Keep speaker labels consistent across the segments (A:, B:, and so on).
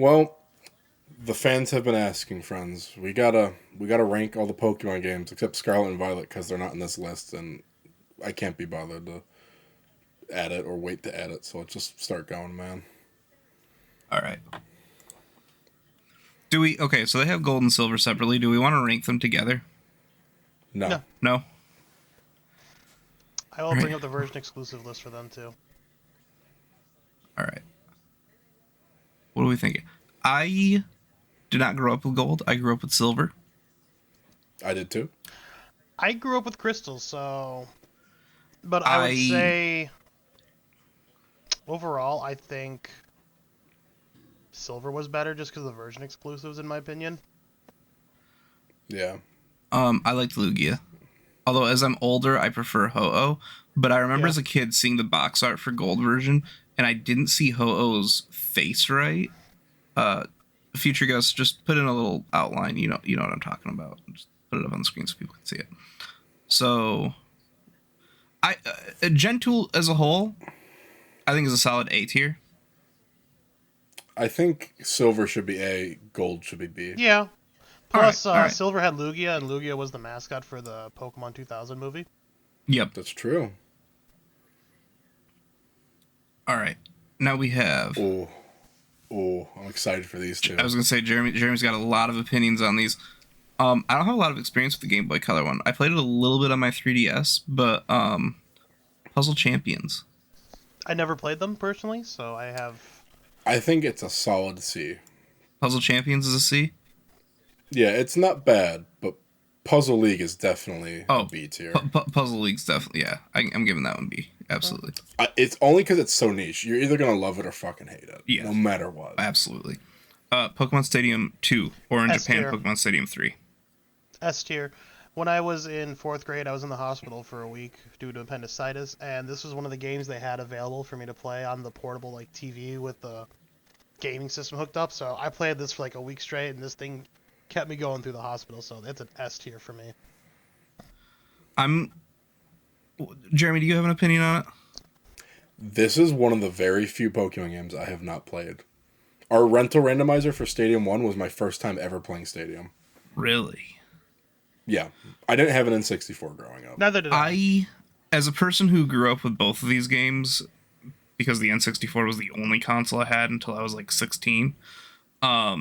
A: Well, the fans have been asking, friends. We gotta rank all the Pokemon games except Scarlet and Violet because they're not in this list, and I can't be bothered to add it or wait to add it. So let's just start going, man.
B: All right. Okay, so they have gold and silver separately. Do we want to rank them together?
A: No.
C: No.
B: No?
C: I will bring up the version exclusive list for them too.
B: All right. What are we thinking? I did not grow up with gold. I grew up with silver.
A: I did too.
C: I grew up with crystals, so... But I would say... Overall, I think... Silver was better just because of the version exclusives, in my opinion.
A: Yeah.
B: I liked Lugia. Although, as I'm older, I prefer Ho-Oh. But I remember as a kid seeing the box art for gold version, and I didn't see Ho-Oh's face right. Future Ghost, just put in a little outline. You know what I'm talking about. Just put it up on the screen so people can see it. So, Gen 2 as a whole, I think is a solid A tier.
A: I think silver should be A, gold should be B.
C: Yeah. Plus,
B: all right.
C: Silver had Lugia, and Lugia was the mascot for the Pokemon 2000 movie.
B: Yep.
A: That's true.
B: All right. Now we have...
A: Oh, I'm excited for these two.
B: I was going to say, Jeremy's got a lot of opinions on these. I don't have a lot of experience with the Game Boy Color one. I played it a little bit on my 3DS, but Puzzle Champions.
C: I never played them, personally, so I have...
A: I think it's a solid C.
B: Puzzle Champions is a C?
A: Yeah, it's not bad, but Puzzle League is definitely a B tier.
B: Puzzle League's definitely, yeah. I'm giving that one B. Absolutely.
A: It's only because it's so niche. You're either going to love it or fucking hate it.
B: Yeah.
A: No matter what.
B: Absolutely. Pokemon Stadium 2, or in Japan,
C: S-tier.
B: Pokemon Stadium 3.
C: S tier. When I was in 4th grade, I was in the hospital for a week due to appendicitis, and this was one of the games they had available for me to play on the portable TV with the gaming system hooked up. So I played this for a week straight, and this thing kept me going through the hospital. So it's an S tier for me.
B: Jeremy, do you have an opinion on it?
A: This is one of the very few Pokemon games I have not played. Our rental randomizer for Stadium 1 was my first time ever playing Stadium.
B: Really?
A: Yeah. I didn't have an N64 growing up.
C: Neither did I.
B: As a person who grew up with both of these games, because the N64 was the only console I had until I was 16, I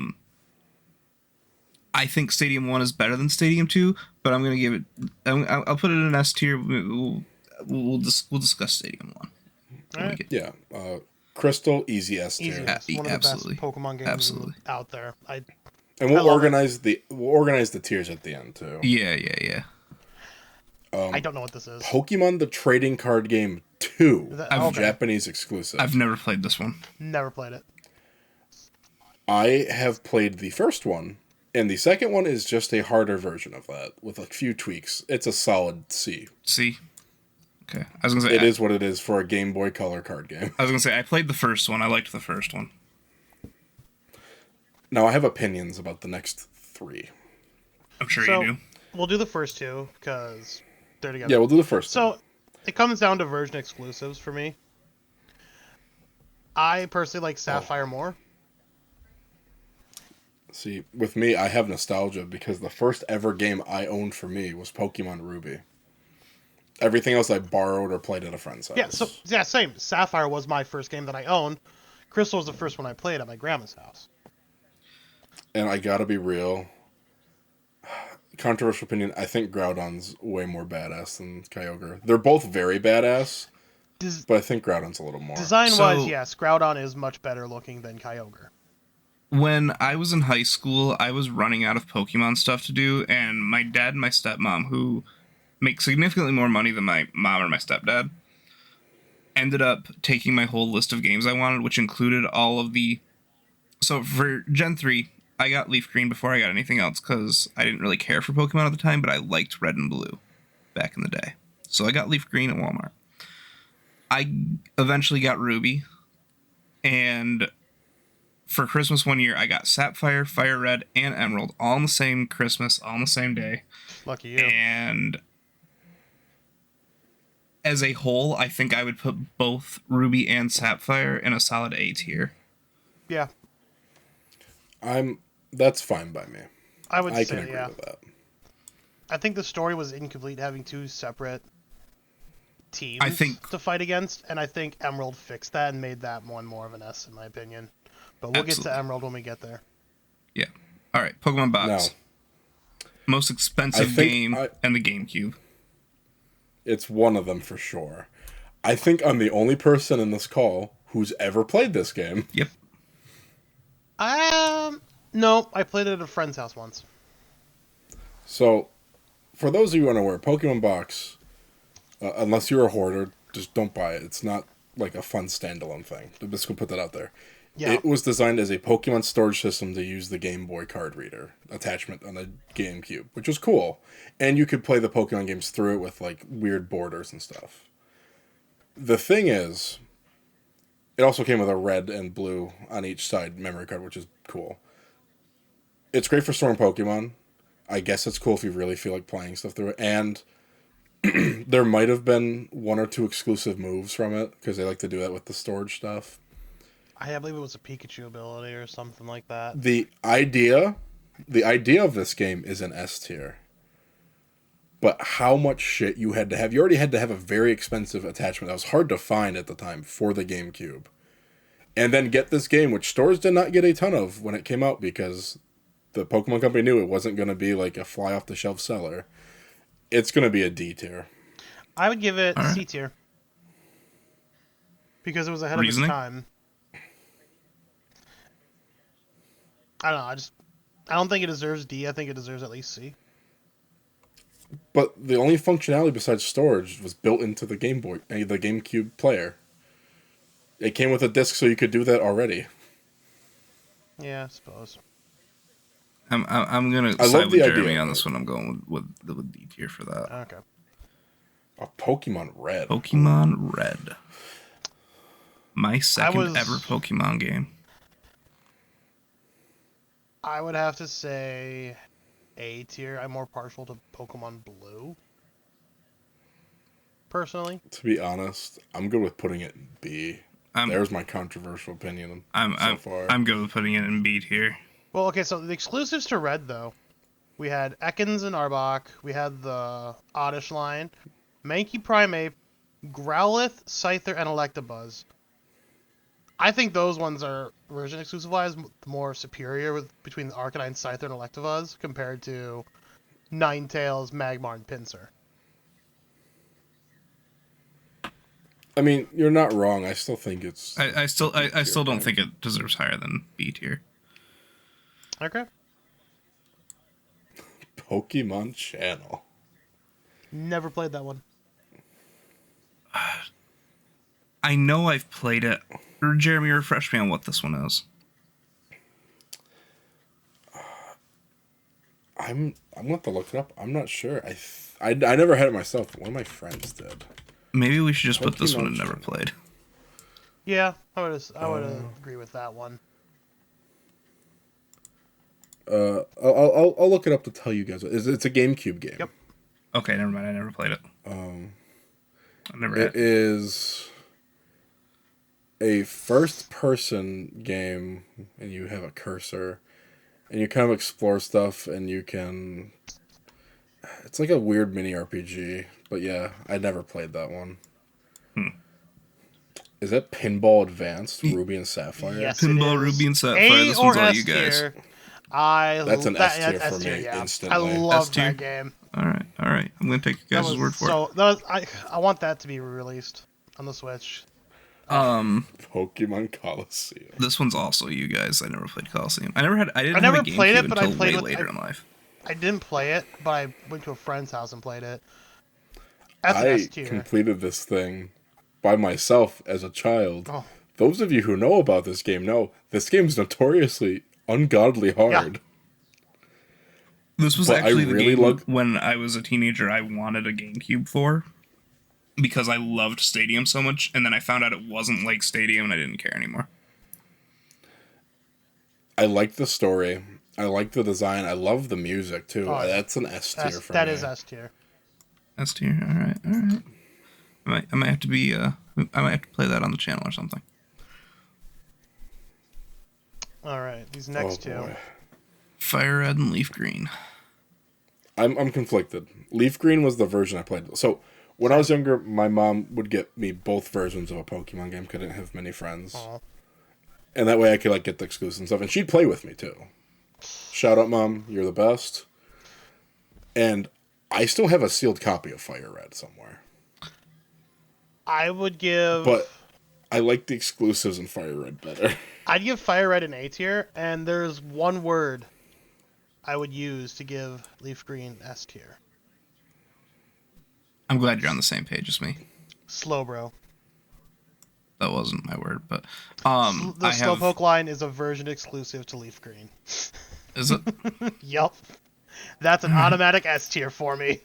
B: think Stadium 1 is better than Stadium 2, but I'm going to give it... I'll put it in S tier. We'll discuss Stadium 1.
C: Right.
A: Yeah. Crystal, easy S tier.
C: Easy. It's one of the
B: Absolutely.
C: best Pokemon games out there.
A: And we'll organize the tiers at the end too.
B: Yeah.
C: I don't know what this is.
A: Pokemon the Trading Card Game 2, Japanese exclusive.
B: I've never played this one.
C: Never played it.
A: I have played the first one, and the second one is just a harder version of that with a few tweaks. It's a solid C.
B: C. Okay. I was gonna say
A: it is what it is for a Game Boy Color card game.
B: I was gonna say I played the first one. I liked the first one.
A: Now I have opinions about the next three.
B: I'm sure you do.
C: We'll do the first two because they're together.
A: Yeah, we'll do the first.
C: So it comes down to version exclusives for me. I personally like Sapphire more.
A: See, with me, I have nostalgia because the first ever game I owned for me was Pokemon Ruby. Everything else I borrowed or played at a friend's house.
C: Yeah, same. Sapphire was my first game that I owned. Crystal was the first one I played at my grandma's house.
A: And I gotta be real. Controversial opinion, I think Groudon's way more badass than Kyogre. They're both very badass, but I think Groudon's a little more.
C: Design-wise, yes, Groudon is much better looking than Kyogre.
B: When I was in high school, I was running out of Pokemon stuff to do, and my dad and my stepmom, who make significantly more money than my mom or my stepdad, ended up taking my whole list of games I wanted, which included all of the... So for Gen 3, I got Leaf Green before I got anything else, because I didn't really care for Pokemon at the time, but I liked Red and Blue back in the day. So I got Leaf Green at Walmart. I eventually got Ruby, and for Christmas one year, I got Sapphire, Fire Red, and Emerald, all on the same Christmas, all on the same day.
C: Lucky you.
B: And as a whole, I think I would put both Ruby and Sapphire in a solid A tier.
C: Yeah.
A: That's fine by me.
C: I would
A: I can
C: say,
A: agree
C: yeah.
A: with that.
C: I think the story was incomplete having two separate
B: I
C: teams
B: think
C: to fight against, and I think Emerald fixed that and made that one more of an S, in my opinion. But we'll get to
B: absolutely.
C: Emerald when we get there.
B: Yeah. All right. Pokemon
A: No,
B: Box. Most
A: I
B: expensive
A: think
B: game and the GameCube.
A: it's one of them for sure. I think I'm the only person in this call who's ever played this game.
B: Yep.
C: No, I played it at a friend's house once.
A: So, for those of you unaware, Pokemon Box, unless you're a hoarder, just don't buy it. It's not like a fun standalone thing. I'm just gonna put that out there.
C: Yeah.
A: It was designed as a Pokemon storage system to use the Game Boy card reader attachment on the GameCube, which was cool. And you could play the Pokemon games through it with like weird borders and stuff. The thing is, it also came with a red and blue on each side memory card, which is cool. It's great for storing Pokemon. I guess it's cool if you really feel like playing stuff through it. And there might have been one or two exclusive moves from it because they like to do that with the storage stuff.
C: I believe it was a Pikachu ability or something like that.
A: The idea of this game is an S tier. But how much shit you had to have. You already had to have a very expensive attachment that was hard to find at the time for the GameCube. And then get this game, which stores did not get a ton of when it came out because the Pokemon Company knew it wasn't going to be like a fly off the shelf seller. It's going to be a D tier.
C: I would give it
B: All right.
C: C tier. Because it was ahead
B: Reasoning?
C: of its time. I don't know, I don't think it deserves D, I think it deserves at least C.
A: But the only functionality besides storage was built into the Game Boy, the GameCube player. It came with a disc, so you could do that already.
C: Yeah, I suppose.
B: I'm gonna
A: I
B: side
A: love
B: with
A: the
B: Jeremy
A: idea
B: on
A: of
B: this
A: it.
B: one. I'm going with D tier for that.
C: Okay.
A: A Pokemon Red.
B: Pokemon Red. My second
C: was-
B: ever Pokemon game.
C: I would have to say A tier. I'm more partial to Pokemon Blue. Personally.
A: To be honest, I'm good with putting it in B.
B: I'm
A: There's my controversial opinion
B: I'm
A: so far.
B: I'm good with putting it in B tier.
C: Well, okay, so the exclusives to Red, though. We had Ekans and Arbok. We had the Oddish line. Mankey Primeape. Growlithe, Scyther, and Electabuzz. I think those ones are, version exclusive-wise, more superior between the Arcanine, Scyther, and Electabuzz compared to Ninetales, Magmar, and Pinsir.
B: I
A: mean, you're not wrong. I still think it's...
B: I still don't think it deserves higher than B tier.
C: Okay.
A: Pokemon Channel.
C: Never played that one.
B: I know I've played it. Jeremy, refresh me on what this one is.
A: I'm gonna have to look it up. I'm not sure. I never had it myself, but one of my friends did.
B: Maybe we should just put this one
A: Pokemon
B: in never
A: Channel.
B: played.
C: Yeah, I would agree with that one.
A: I'll look it up to tell you guys. It's a GameCube game.
C: Yep.
B: Okay, never mind. I never played it. I never
A: It
B: had.
A: is a first-person game, and you have a cursor, and you kind of explore stuff, and you can... It's like a weird mini RPG, but yeah, I never played that one. Is that Pinball Advanced, Ruby and Sapphire?
C: Yes, it
B: Pinball,
C: is.
B: Ruby, and Sapphire.
C: A
B: This
C: or
B: one's all
C: S
B: you guys.
C: tier.
A: That's an S tier
C: that's
A: for me,
C: yeah.
A: instantly.
C: I love
B: S tier?
C: that game.
B: All right. I'm gonna take you guys' word for it.
C: That was, I want that to be released on the Switch.
A: Pokemon Coliseum.
B: This one's also you guys. I never played Coliseum. I didn't
C: I
B: have
C: never
B: a
C: played
B: GameCube
C: it, but I
B: until
C: played
B: way
C: with-
B: later in life.
C: I didn't play it, but I went to a friend's house and played it. That's an
A: I
C: S tier.
A: completed this thing by myself as a child.
C: Oh.
A: Those of you who know about this game know this game's notoriously ungodly hard.
B: This was
A: But
B: actually
A: I
B: the
A: really
B: game
A: love-
B: when I was a teenager I wanted a GameCube for because I loved Stadium so much, and then I found out it wasn't like Stadium and I didn't care anymore.
A: I like the story. I like the design. I love the music too.
C: Oh, yeah.
A: That's an S tier for me.
C: That is S tier.
B: S tier. All right. I might have to be I might have to play that on the channel or something.
C: All right, these
A: Oh
C: next two.
A: boy.
B: Fire Red and Leaf Green.
A: I'm conflicted. Leaf Green was the version I played. So when I was younger, my mom would get me both versions of a Pokemon game. Couldn't have many friends,
C: Aw.
A: and that way I could like get the exclusives and stuff. And she'd play with me too. Shout out, Mom! You're the best. And I still have a sealed copy of Fire Red somewhere.
C: I would give.
A: But I like the exclusives in Fire Red better.
C: I'd give Fire Red an A tier, and there's one word I would use to give Leaf Green S tier.
B: I'm glad you're on the same page as me.
C: Slow, bro.
B: That wasn't my word, but
C: The
B: I have.
C: Slowpoke line is a version exclusive to Leaf Green.
B: Is it?
C: Yup. That's an automatic S tier for me.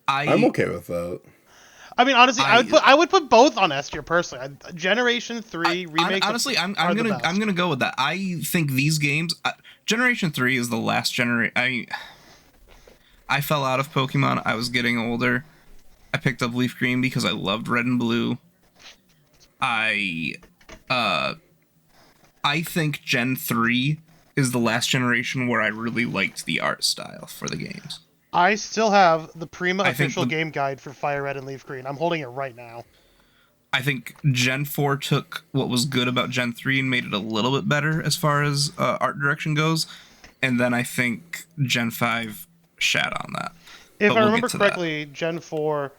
A: I'm okay with that.
C: I mean, honestly, I would put both on S tier personally. Generation 3 remake.
B: Honestly, I'm gonna go with that. I think these games, Generation 3 is the last generation. I fell out of Pokemon. I was getting older. I picked up Leaf Green because I loved Red and Blue. I think Gen 3 is the last generation where I really liked the art style for the games.
C: I still have the Prima official game guide for Fire Red and Leaf Green. I'm holding it right now.
B: I think Gen 4 took what was good about Gen 3 and made it a little bit better as far as art direction goes. And then I think Gen 5 shat on that.
C: If I remember correctly, Gen 4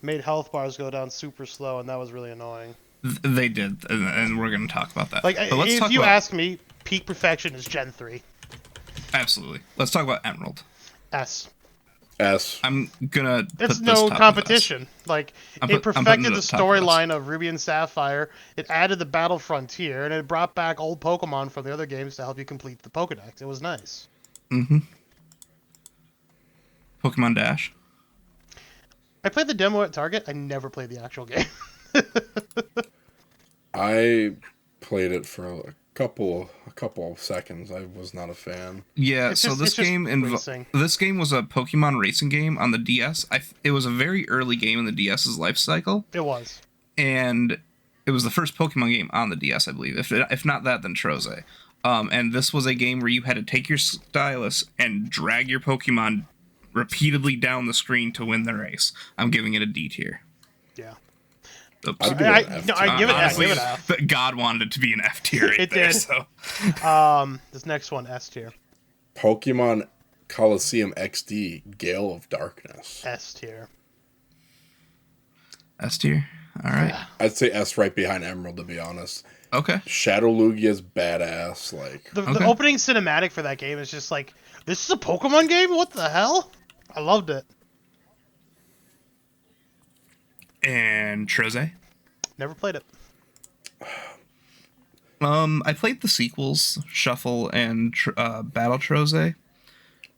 C: made health bars go down super slow, and that was really annoying.
B: They did, and we're going to talk about that.
C: Like, if you ask me, peak perfection is Gen 3.
B: Absolutely. Let's talk about Emerald.
C: S.
B: I'm gonna.
C: It's no competition. Like, it perfected the storyline of Ruby and Sapphire. It added the Battle Frontier, and it brought back old Pokemon from the other games to help you complete the Pokedex. It was nice.
B: Mm-hmm. Pokemon Dash.
C: I played the demo at Target. I never played the actual game.
A: I played it for a couple of seconds. I was not a fan.
B: Yeah, this game was a Pokemon racing game on the DS. It was a very early game in the DS's life cycle.
C: It was.
B: And it was the first Pokemon game on the DS, I believe. If not that, then Troze. And this was a game where you had to take your stylus and drag your Pokemon repeatedly down the screen to win the race. I'm giving it a D tier.
C: Yeah.
B: Oops.
C: I give it an F.
B: But God wanted it to be an F tier. Right
C: it
B: there,
C: did.
B: So.
C: This next one, S tier.
A: Pokemon Coliseum XD Gale of Darkness.
C: S tier.
B: S tier. All right.
C: Yeah.
A: I'd say S right behind Emerald, to be honest.
B: Okay.
A: Shadow Lugia's badass. Like
C: the opening cinematic for that game is just like, this is a Pokemon game? What the hell? I loved it.
B: And Troze?
C: Never played it.
B: I played the sequels, Shuffle and Battle Troze.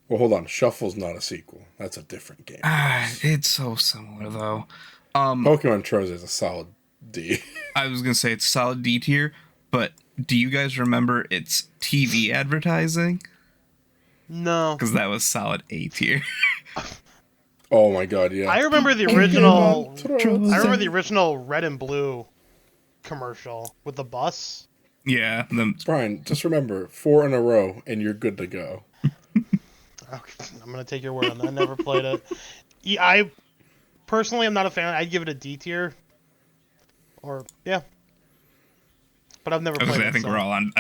A: Well, hold on. Shuffle's not a sequel. That's a different game.
B: It's so similar, though.
A: Pokemon Troze is a solid D.
B: I was going to say it's solid D tier, but do you guys remember its TV advertising?
C: No.
B: Because that was solid A tier.
A: Oh my god, yeah.
C: I remember the original. I remember the original Red and Blue commercial with the bus.
B: Yeah.
A: Brian, just remember, 4 in a row, and you're good to go.
C: Okay, I'm gonna take your word on that. I never played it. Yeah, I personally am not a fan. I'd give it a D tier. Or yeah. But I've never played it.
B: I think we're all on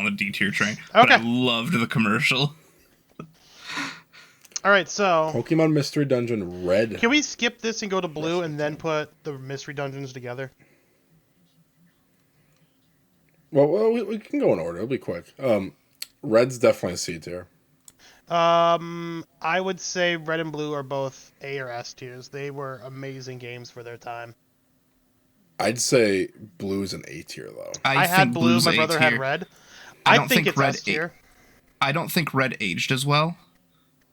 B: the D tier train.
C: Okay.
B: But I loved the commercial.
C: All right, so
A: Pokemon Mystery Dungeon Red.
C: Can we skip this and go to Blue and then put the Mystery Dungeons together?
A: Well, we can go in order. It'll be quick. Red's definitely a C tier.
C: I would say Red and Blue are both A or S tiers. They were amazing games for their time.
A: I'd say Blue's an A tier, though.
C: I had Blue, my brother had Red. I think it's S tier.
B: I don't think Red aged as well.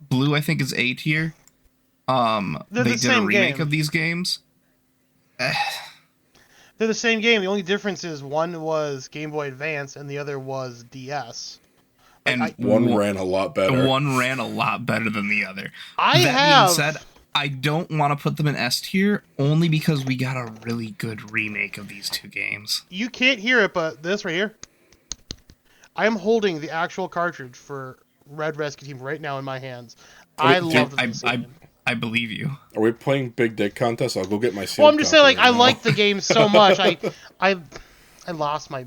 B: Blue, I think, is A tier. They did a remake of these games.
C: They're the same game. The only difference is one was Game Boy Advance and the other was DS.
B: And
A: one ran a lot better.
B: One ran a lot better than the other.
C: Being
B: said, I don't want to put them in S tier only because we got a really good remake of these two games.
C: You can't hear it, but this right here. I am holding the actual cartridge for Red Rescue Team right now in my hands. I
A: Wait,
C: loved
B: I,
C: this
B: I,
C: game.
B: I believe you.
A: are we playing Big Dick Contest? I'll go get my
C: Well,
A: sealed
C: I'm just
A: copy
C: saying, like,
A: right
C: I
A: now.
C: like the game so much. I lost my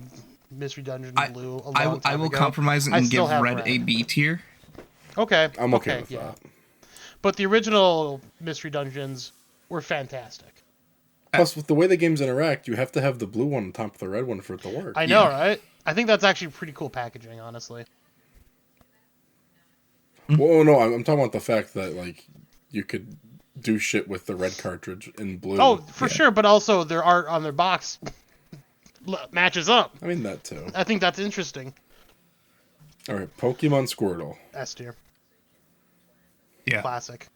C: Mystery Dungeon
B: I,
C: Blue a
B: I,
C: long
B: I
C: time
B: will
C: ago.
B: compromise
C: I
B: and
C: still
B: give
C: have
B: Red a B tier.
C: Okay.
A: I'm okay with
C: yeah.
A: that.
C: But the original Mystery Dungeons were fantastic.
A: Plus, with the way the games interact, you have to have the blue one on top of the red one for it to work.
C: I know,
B: Yeah.
C: right? I think that's actually pretty cool packaging, honestly.
A: Well, no, I'm talking about the fact that like you could do shit with the red cartridge in blue.
C: Oh, for
B: Yeah.
C: sure, but also their art on their box matches up.
A: I mean that too.
C: I think that's interesting.
A: All right, Pokemon Squirtle.
C: S tier.
B: Yeah.
C: Classic.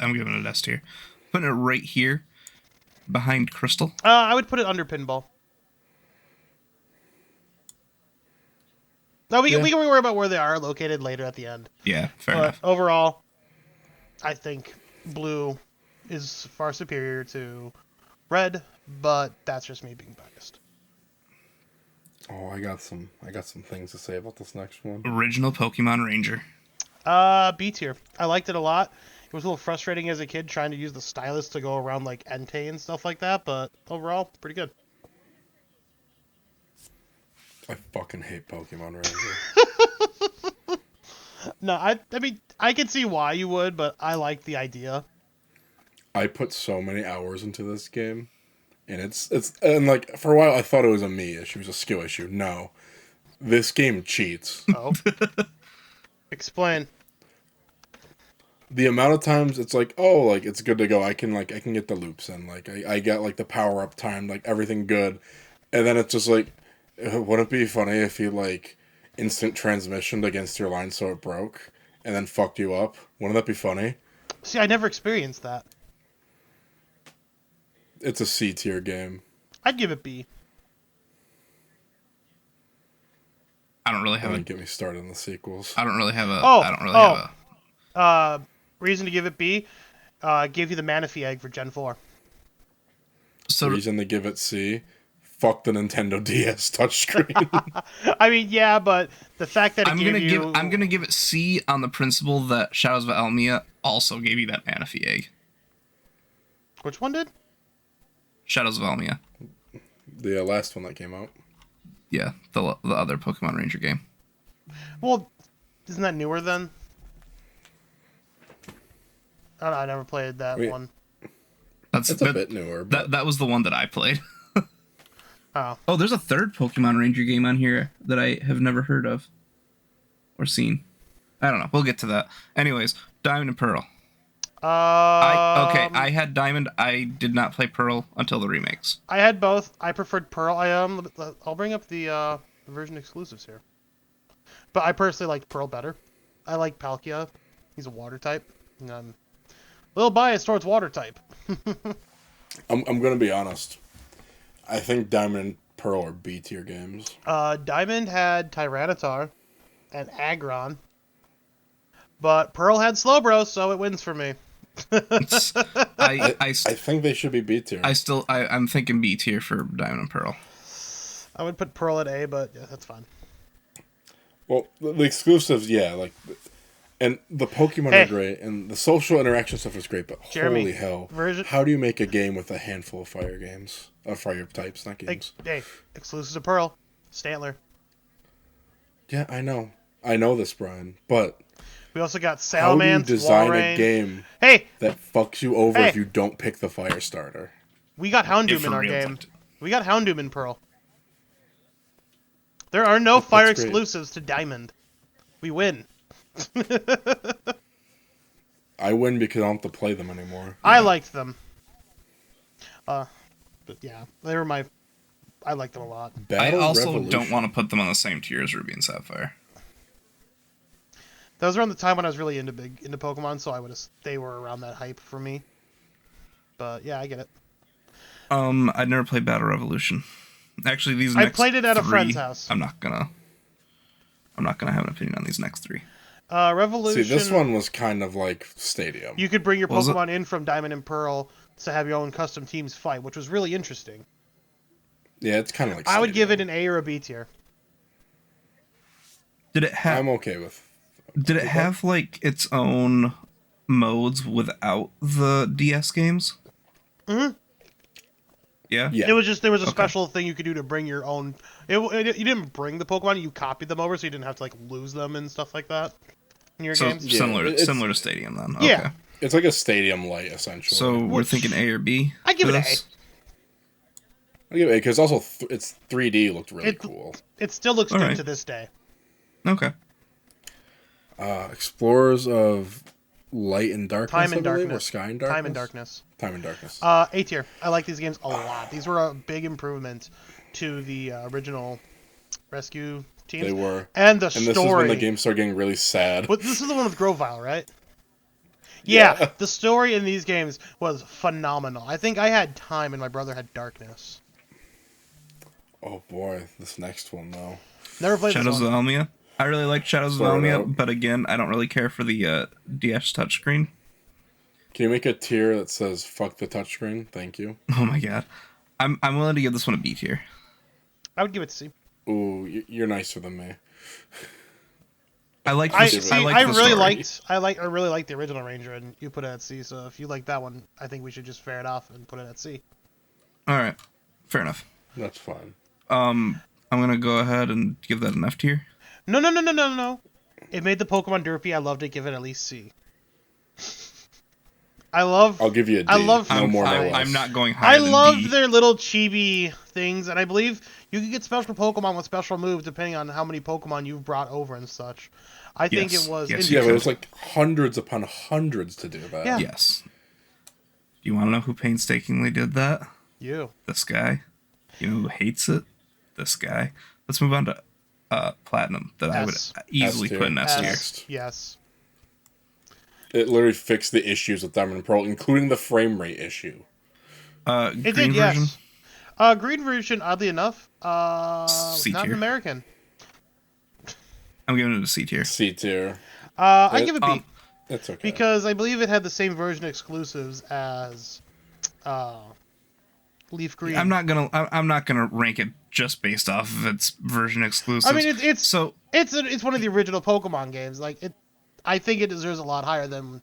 B: I'm giving it an S tier. Putting it right here behind Crystal.
C: I would put it under Pinball. No, we can worry about where they are located later at the end.
B: Yeah, fair
C: But
B: enough.
C: overall, I think Blue is far superior to Red, but that's just me being biased.
A: Oh, I got some things to say about this next one.
B: Original Pokemon Ranger.
C: B tier. I liked it a lot. It was a little frustrating as a kid trying to use the stylus to go around like Entei and stuff like that, but overall, pretty good.
A: I fucking hate Pokemon Ranger.
C: No, I mean, I can see why you would, but I like the idea.
A: I put so many hours into this game, and it's and like for a while I thought it was a me issue, it was a skill issue. No, this game cheats.
C: Oh. Explain.
A: The amount of times it's like, oh, like it's good to go. I can get the loops in. Like I got like the power up time, like everything good, and then it's just like, wouldn't it be funny if you like instant transmissioned against your line so it broke and then fucked you up? Wouldn't that be funny?
C: See, I never experienced that.
A: It's a C tier game.
C: I'd give it B.
B: I don't really have
A: Don't
B: a.
A: get me started on the sequels.
B: I don't really have a.
C: Oh,
B: I don't really have a.
C: Reason to give it B, gave you the Manaphy egg for Gen 4.
B: So
A: Reason to give it C. Fuck the Nintendo DS touchscreen.
C: I mean, yeah, but the fact that it
B: I'm
C: gave
B: gonna
C: you...
B: I'm gonna give it C on the principle that Shadows of Almia also gave you that Manaphy egg.
C: Which one did?
B: Shadows of Almia.
A: The last one that came out.
B: Yeah, the other Pokemon Ranger game.
C: Well, isn't that newer then? I don't know, I never played that one.
A: It's a bit newer. But
B: That was the one that I played.
C: Oh.
B: Oh, there's a third Pokemon Ranger game on here that I have never heard of or seen. I don't know. We'll get to that. Anyways, Diamond and Pearl. I had Diamond. I did not play Pearl until the remakes.
C: I had both. I preferred Pearl. I'll bring up the version exclusives here. But I personally liked Pearl better. I like Palkia. He's a water type. And I'm a little biased towards water type.
A: I'm gonna be honest. I think Diamond and Pearl are B tier games.
C: Diamond had Tyranitar and Aggron. But Pearl had Slowbro, so it wins for me.
A: I think they should be B tier.
B: I'm thinking B tier for Diamond and Pearl.
C: I would put Pearl at A, but yeah, that's fine.
A: Well, the exclusives, yeah, like, and the Pokemon are great, and the social interaction stuff is great. But
C: Jeremy,
A: holy hell, how do you make a game with a handful of fire games, fire types, not games?
C: Hey, exclusive to Pearl, Stantler.
A: Yeah, I know this, Brian, but
C: we also got
A: how do you
C: Salamence,
A: design
C: Walrein.
A: a game that fucks you over if you don't pick the fire starter?
C: We got Houndoom in our game. We got Houndoom in Pearl. There are no fire exclusives to Diamond. We win.
A: I win because I don't have to play them anymore.
C: I liked them. But yeah, they were I liked them a lot.
A: Battle
B: I also
A: Revolution.
B: don't want to put them on the same tier as Ruby and Sapphire.
C: That was around the time when I was really into Pokemon, so they were around that hype for me. But yeah, I get it.
B: I'd never played Battle Revolution. Actually, these next
C: I played it at a friend's house.
B: I'm not gonna have an opinion on these next three.
C: Revolution.
A: See, this one was kind of like Stadium.
C: You could bring your Pokemon in from Diamond and Pearl to have your own custom teams fight, which was really interesting.
A: Yeah, it's kind of like
C: I would
A: Stadium.
C: give it an A or a B tier.
B: Did it have?
A: I'm okay with.
B: Did it have like its own modes without the DS games?
C: Mm-hmm.
B: Yeah.
A: Yeah.
C: It was just there was a
B: Okay.
C: special thing you could do to bring your own. You didn't bring the Pokemon, you copied them over, so you didn't have to like lose them and stuff like that in your
B: So
C: games.
A: Yeah,
B: similar to Stadium then.
C: Yeah.
B: Okay.
A: It's like a stadium light essentially.
B: So we're thinking A or B.
C: I give
B: for
C: it A.
B: this?
A: I give it because also it's 3D looked really
C: It-
A: cool.
C: It still looks
B: All
C: good
B: right.
C: to this day.
B: Okay.
A: Explorers of Light and Darkness,
C: Time and
A: I believe, or
C: Darkness.
A: Sky and Darkness.
C: Time and Darkness.
A: Time and Darkness.
C: A tier. I like these games a lot. These were a big improvement to the original Rescue teams.
A: They were.
C: And the
A: And
C: story.
A: this is when the game started getting really sad.
C: But this is the one with Grovyle, right? Yeah,
A: Yeah.
C: the story in these games was phenomenal. I think I had Time and my brother had Darkness.
A: Oh boy, this next one though.
C: Never played
B: Shadows
C: this
B: of
C: one.
B: Elmia. I really like Shadows of
A: Start it
B: Elmia,
A: out.
B: but again, I don't really care for the DS touchscreen.
A: Can you make a tier that says "fuck the touchscreen"? Thank you.
B: Oh my god. I'm willing to give this one a B tier.
C: I would give it to C.
A: Ooh, you're nicer than me.
B: I like
C: I
B: this.
C: see.
B: I like
C: I
B: the
C: really
B: story.
C: I really liked the original Ranger, and you put it at C. So if you like that one, I think we should just fair it off and put it at C.
B: All right. Fair enough.
A: That's fine.
B: I'm gonna go ahead and give that an F tier.
C: No. It made the Pokemon derpy. I loved it. Give it at least C.
A: I'll give you a D.
C: I love-
A: no more, no
B: I'm,
A: less.
B: I'm not going higher
C: I
B: than
C: loved
B: D.
C: their little chibi things, and I believe you can get special Pokemon with special moves depending on how many Pokemon you've brought over and such. I think
B: Yes.
C: it was.
B: Yes,
A: Yeah,
B: you
A: but it was
B: could.
A: like hundreds upon hundreds to do that.
C: Yeah.
B: Yes. Do you want to know who painstakingly did that?
C: You.
B: This guy. You know who hates it? This guy. Let's move on to Platinum, that I would
C: S.
B: easily
A: S tier.
B: put in S tier.
A: Next.
C: Yes.
A: It literally fixed the issues with Diamond and Pearl, including the frame rate issue.
B: Green
C: It did,
B: version.
C: yes. Green version, oddly enough, was
B: C
C: not an
B: tier.
C: American.
B: I'm giving it a C tier.
A: C tier.
C: I give it B.
A: That's okay.
C: Because I believe it had the same version exclusives as Leaf Green.
B: I'm not gonna rank it just based off of its version exclusives.
C: I mean, it's
B: so
C: it's one of the original Pokemon games. Like it, I think it deserves a lot higher than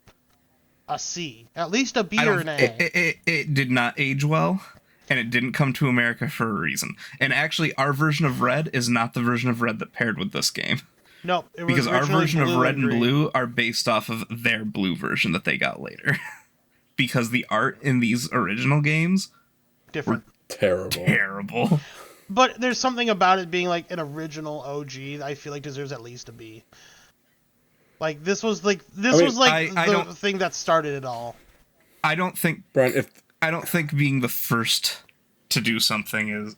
C: a C. At least a B
B: I
C: or
B: don't,
C: an A.
B: it did not age well, and it didn't come to America for a reason. And actually, our version of Red is not the version of Red that paired with this game.
C: No, it was
B: Because our
C: originally
B: version of
C: blue
B: Red and
C: green.
B: Blue are based off of their Blue version that they got later. Because the art in these original games
C: different.
A: Terrible.
B: terrible.
C: But there's something about it being like an original OG that I feel like deserves at least a B. Like this was like
B: I
C: the
B: don't-
C: thing that started it all.
B: I don't think
A: Brian,
B: I don't think being the first to do something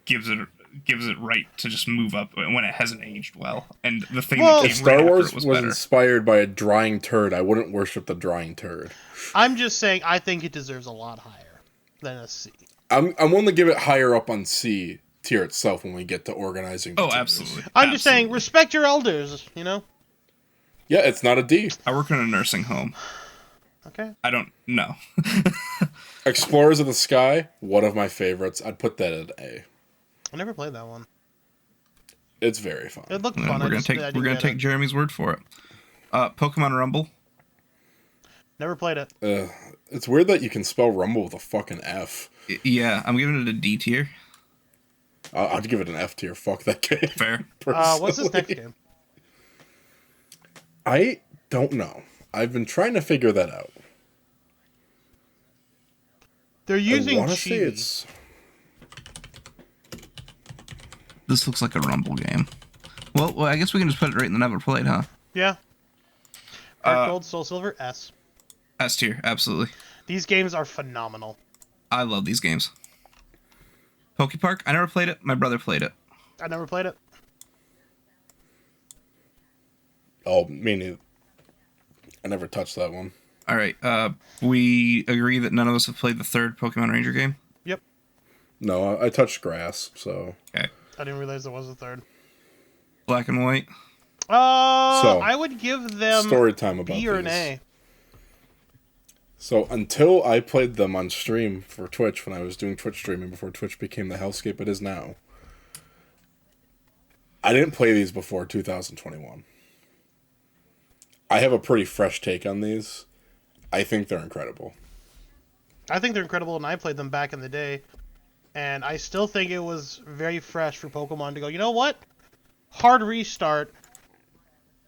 B: gives it right to just move up when it hasn't aged well. And the thing
C: Well-
B: that
A: if
B: came
A: Star
B: right after
A: Wars
B: it
A: was
B: was better.
A: inspired by a drying turd, I wouldn't worship the drying turd.
C: I'm just saying I think it deserves a lot higher than a C.
A: I'm willing to give it higher up on C tier itself when we get to organizing. the
B: Oh,
A: tiers.
B: absolutely.
C: I'm just saying
B: Absolutely.
C: respect your elders, you know?
A: Yeah, it's not a D.
B: I work in a nursing home.
C: Okay.
B: I don't know.
A: Explorers of the Sky, one of my favorites. I'd put that at A.
C: I never played that one.
A: It's very fun.
C: It looked
B: we're
C: fun.
B: gonna take Jeremy's word for it. Pokemon Rumble.
C: Never played it.
A: It's weird that you can spell Rumble with a fucking F.
B: Yeah, I'm giving it a D tier.
A: I'd give it an F tier. Fuck that game.
B: Fair.
C: What's this next
A: personally.
C: game?
A: I don't know. I've been trying to figure that out.
C: They're using
A: I want to say
C: Chibi.
A: it's.
B: This looks like a Rumble game. Well, I guess we can just put it right in the never played, huh?
C: Yeah. Heart Gold, Soul Silver, S.
B: S tier, absolutely.
C: These games are phenomenal.
B: I love these games. Poke Park, I never played it. My brother played it.
C: I never played it.
A: Oh, me neither. I never touched that one.
B: All right. We agree that none of us have played the third Pokemon Ranger game.
C: Yep.
A: No, I touched grass, so.
B: Okay.
C: I didn't realize there was a third.
B: Black and White.
A: So,
C: I would give them
A: Story time about
C: B or an
A: these.
C: A.
A: So until I played them on stream for Twitch, when I was doing Twitch streaming before Twitch became the hellscape it is now, I didn't play these before 2021. I have a pretty fresh take on these. I think they're incredible.
C: I think they're incredible, and I played them back in the day, and I still think it was very fresh for Pokemon to go, you know what? Hard restart,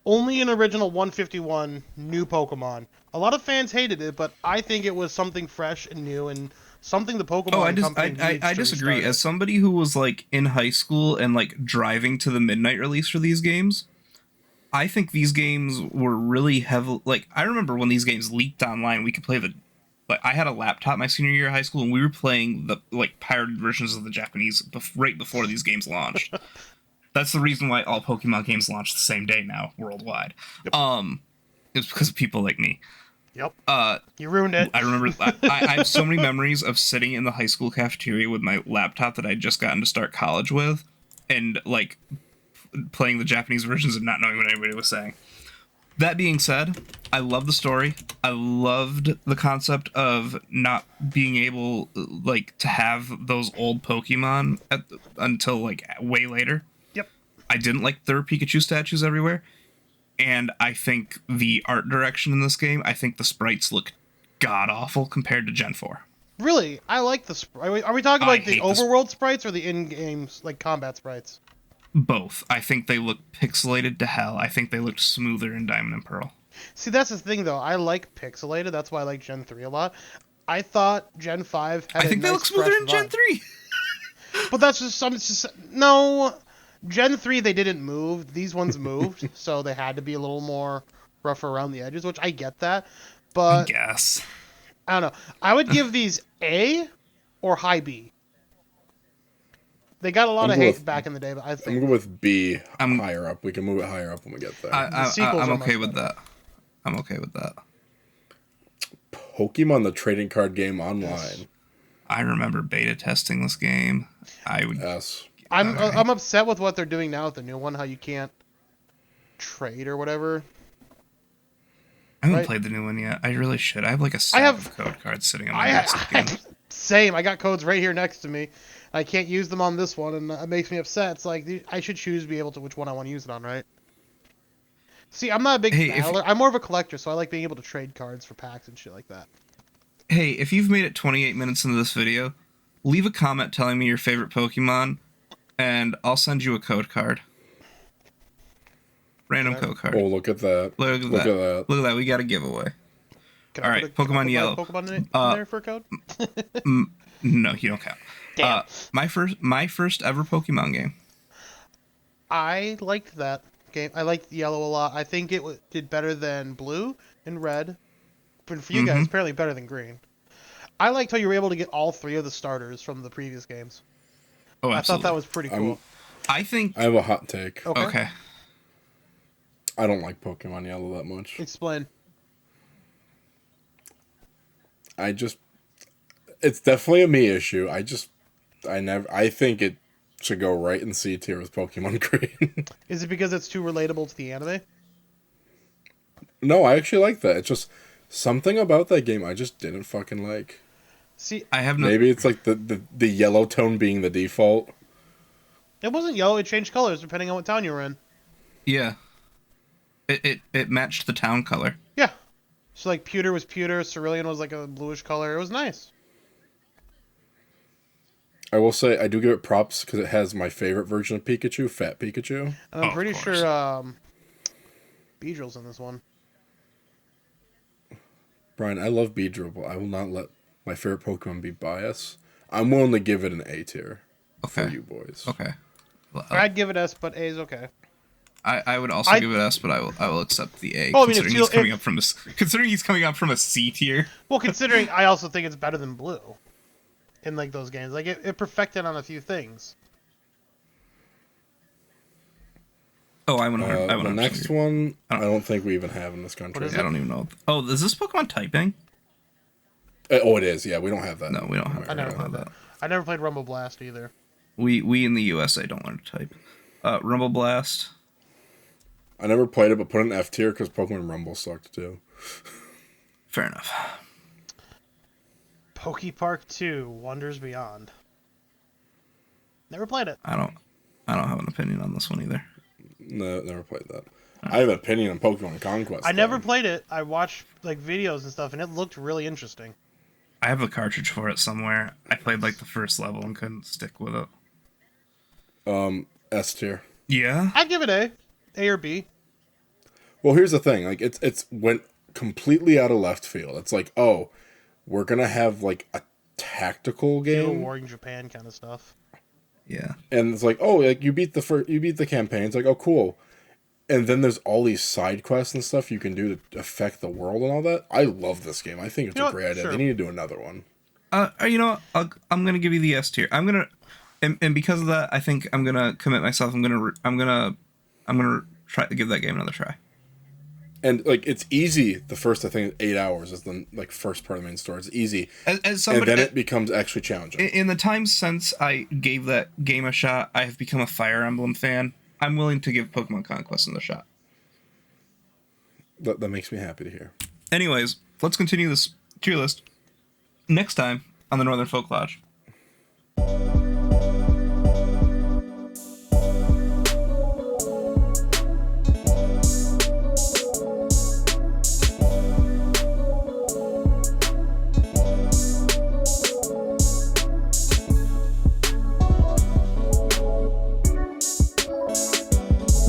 C: only an original 151 new Pokemon. A lot of fans hated it, but I think it was something fresh and new, and something the Pokemon company needs
B: I
C: to
B: disagree.
C: restart
B: As
C: it.
B: somebody who was like in high school and like driving to the midnight release for these games, I think these games were really heavy. Like I remember when these games leaked online, we could play the. Like I had a laptop my senior year of high school, and we were playing the like pirated versions of the Japanese right before these games launched. That's the reason why all Pokemon games launch the same day now worldwide.
C: Yep.
B: It's because of people like me.
C: Yep. You ruined it.
B: I remember I have so many memories of sitting in the high school cafeteria with my laptop that I'd just gotten to start college with, and like playing the Japanese versions and not knowing what anybody was saying. That being said, I love the story. I loved the concept of not being able like to have those old Pokemon until like way later.
C: Yep.
B: I didn't like there were Pikachu statues everywhere, and I think the art direction in this game, I think the sprites look god awful compared to Gen 4.
C: Really, I like the. Are we talking
B: I
C: like the
B: hate the
C: overworld sprites or the in-game like combat sprites?
B: Both. I think they look pixelated to hell. I think they looked smoother in Diamond and Pearl.
C: See, that's the thing though. I like pixelated. That's why I like Gen 3 a lot. I thought Gen 5 had
B: I think they look smoother in Gen 3.
C: But that's just some. It's just no. Gen 3 they didn't move. These ones moved, so they had to be a little more rough around the edges, which I get that.
B: I
C: But
B: guess.
C: I don't know. I would give these A or high B. They got a lot
A: I'm
C: of
A: good
C: hate
A: with-
C: back in the day, but I
A: I'm
C: think
A: going with B
B: I'm-
A: higher up. We can move it higher up when we get there.
C: sequels
B: I'm
C: are
B: okay
C: much
B: with
C: better.
B: that. I'm okay with that.
A: Pokemon the trading card game online.
B: I remember beta testing this game. I would.
A: Yes.
C: I'm upset with what they're doing now with the new one. How you can't trade or whatever.
B: I haven't
C: right.
B: played the new one yet. I really should. I have like a stack
C: have-
B: of code cards sitting on my desk.
C: Same. I got codes right here next to me. I can't use them on this one, and it makes me upset. It's like I should choose to be able to which one I want to use it on, right? See, I'm not a big battler. I'm more of a collector, so I like being able to trade cards for packs and shit like that.
B: Hey, if you've made it 28 minutes into this video, leave a comment telling me your favorite Pokemon, and I'll send you a code card. Random
C: Okay.
B: code card.
A: Oh, look at that.
B: Look at that. Look at that. We got a giveaway.
C: Can
B: All
C: I
B: right,
C: put a,
B: Pokemon
C: can I
B: Yellow.
C: put my Pokemon in there for a code?
B: No, you don't count.
C: Damn.
B: My first ever Pokemon game.
C: I liked that game. I liked Yellow a lot. I think it did better than Blue and Red. But for you guys, apparently better than Green. I liked how you were able to get all three of the starters from the previous games.
B: Oh, absolutely.
C: I thought that was pretty cool.
B: I think.
A: I have a hot take.
B: Okay.
A: I don't like Pokemon Yellow that much.
C: Explain.
A: It's definitely a me issue. I think it should go right in C tier with Pokemon Green.
C: Is it because it's too relatable to the anime?
A: No, I actually like that. It's just something about that game I just didn't fucking like.
C: See,
B: I have no.
A: Maybe it's like the yellow tone being the default.
C: it wasn't yellow. It changed colors depending on what town you were in.
B: Yeah. It matched the town color.
C: Yeah. So like pewter was pewter, cerulean was like a bluish color. It was nice.
A: I will say I do give it props because it has my favorite version of Pikachu, Fat Pikachu.
C: And I'm
B: Of
C: pretty
B: course.
C: sure Beedrill's in this one.
A: Brian, I love Beedrill, but I will not let my favorite Pokemon be biased. I'm willing to give it an A tier for
B: Okay.
A: you boys.
B: Okay. Well,
C: I'd give it S, but A is okay.
B: I would also give it S, but I will accept the A
C: Well, I mean,
B: considering he's coming up from a C tier.
C: Well, considering I also think it's better than Blue in like those games. Like it perfected on a few things.
B: Oh, I want
A: The next one, I don't think we even have in this country.
C: What is
B: I don't even know. Oh, is this Pokemon typing?
A: Oh, it is. Yeah, we don't have that.
B: No, we don't have,
C: I never
B: we don't have
C: played
B: that.
C: I never played Rumble Blast either.
B: We in the USA don't learn to type. Rumble Blast.
A: I never played it, but put it in F tier because Pokemon Rumble sucked too.
B: Fair enough.
C: Poke Park 2, Wonders Beyond. Never played it.
B: I don't. I don't have an opinion on this one either.
A: No, never played that. I have an opinion on Pokemon Conquest.
C: I never played it. I watched like videos and stuff, and it looked really interesting.
B: I have a cartridge for it somewhere. I played like the first level and couldn't stick with it.
A: S tier.
B: Yeah?
C: I'd give it A or B.
A: Well, here's the thing. Like, it's went completely out of left field. It's like, oh, we're gonna have like a tactical
C: Feudal
A: game,
C: Warring Japan kind of stuff.
B: Yeah.
A: and it's like, oh, like you beat the campaign. It's like, oh, cool. And then there's all these side quests and stuff you can do to affect the world and all that. I love this game. I think it's a great idea.
C: Sure.
A: They need to do another one.
B: You know what? I'm gonna give you the S tier. I'm gonna, and because of that, I think I'm gonna commit myself. I'm gonna try to give that game another try.
A: And like it's easy. The first, I think, 8 hours is the like first part of the main story. It's easy,
B: As somebody,
A: and then it becomes actually challenging.
B: in the time since I gave that game a shot, I have become a Fire Emblem fan. I'm willing to give Pokemon Conquest another shot.
A: That makes me happy to hear.
B: Anyways, let's continue this tier list next time on the Northern Folk Lodge.